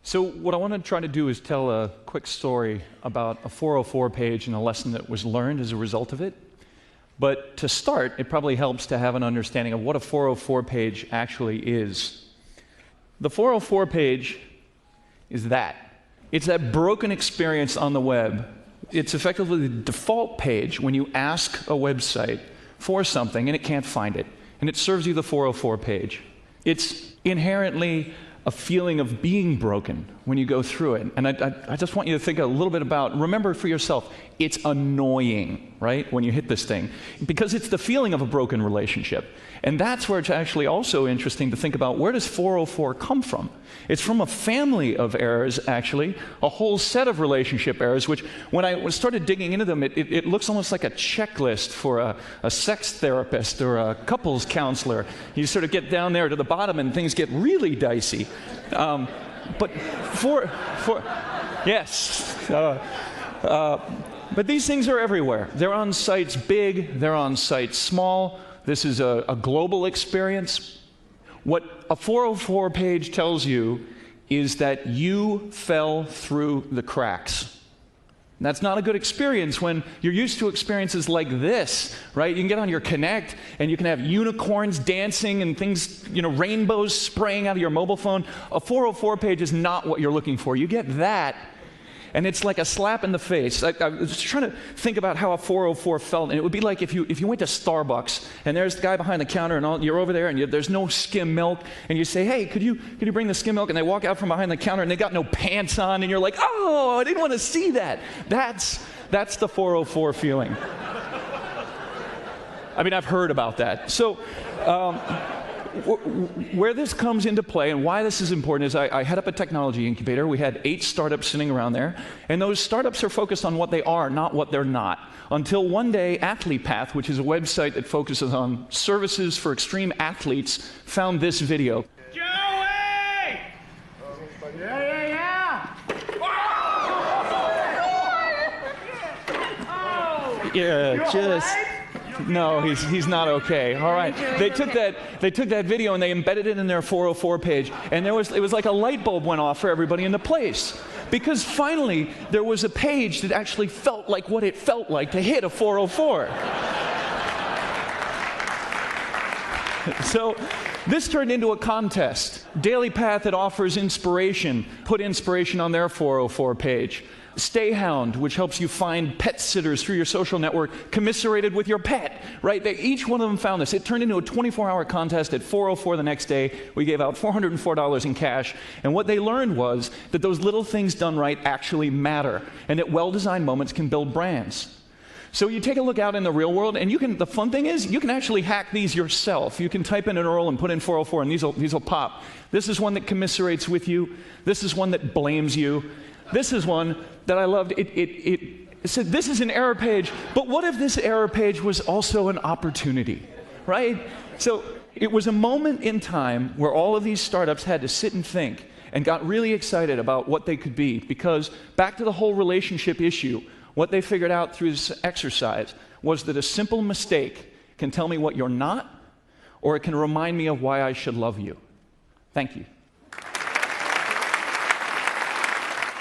So what I want to try to do is tell a quick story about a 404 page and a lesson that was learned as a result of it. But to start, it probably helps to have an understanding of what a 404 page actually is. The 404 page is that. It's that broken experience on the web. It's effectively the default page when you ask a website for something and it can't find it. And it serves you the 404 page. It's inherently a feeling of being broken when you go through it. And I just want you to think a little bit about, remember for yourself, it's annoying, right, when you hit this thing. Because it's the feeling of a broken relationship. And that's where it's actually also interesting to think about, where does 404 come from? It's from a family of errors, actually, a whole set of relationship errors, which when I started digging into them, it looks almost like a checklist for a sex therapist or a couples counselor. You sort of get down there to the bottom and things get really dicey. But but these things are everywhere. They're on sites big, they're on sites small. This is a global experience. What a 404 page tells you is that you fell through the cracks. And that's not a good experience when you're used to experiences like this, right? You can get on your Connect and you can have unicorns dancing and things, rainbows spraying out of your mobile phone. A 404 page is not what you're looking for. You get that, and it's like a slap in the face. I was trying to think about how a 404 felt, and it would be like if you went to Starbucks, and there's the guy behind the counter, and you're over there, and there's no skim milk, and you say, hey, could you bring the skim milk? And they walk out from behind the counter, and they got no pants on, and you're like, oh, I didn't want to see that. That's the 404 feeling. I mean, I've heard about that. So, where this comes into play and why this is important is I head up a technology incubator. We had 8 startups sitting around there, and those startups are focused on what they are, not what they're not. Until one day, AthletePath, which is a website that focuses on services for extreme athletes, found this video. Joey! Yeah! Yeah, just... No, he's not okay. All right. They took that video and they embedded it in their 404 page, and it was like a light bulb went off for everybody in the place. Because finally there was a page that actually felt like what it felt like to hit a 404. So this turned into a contest. DailyPath that offers inspiration put inspiration on their 404 page. Stayhound, which helps you find pet sitters through your social network, commiserated with your pet, right? Each one of them found this. It turned into a 24-hour contest at 4:04 the next day. We gave out $404 in cash, and what they learned was that those little things done right actually matter, and that well-designed moments can build brands. So you take a look out in the real world, and the fun thing is, you can actually hack these yourself. You can type in an URL and put in 404, and these will pop. This is one that commiserates with you. This is one that blames you. This is one that I loved. It said, this is an error page, but what if this error page was also an opportunity, right? So it was a moment in time where all of these startups had to sit and think and got really excited about what they could be, because back to the whole relationship issue, what they figured out through this exercise was that a simple mistake can tell me what you're not, or it can remind me of why I should love you. Thank you.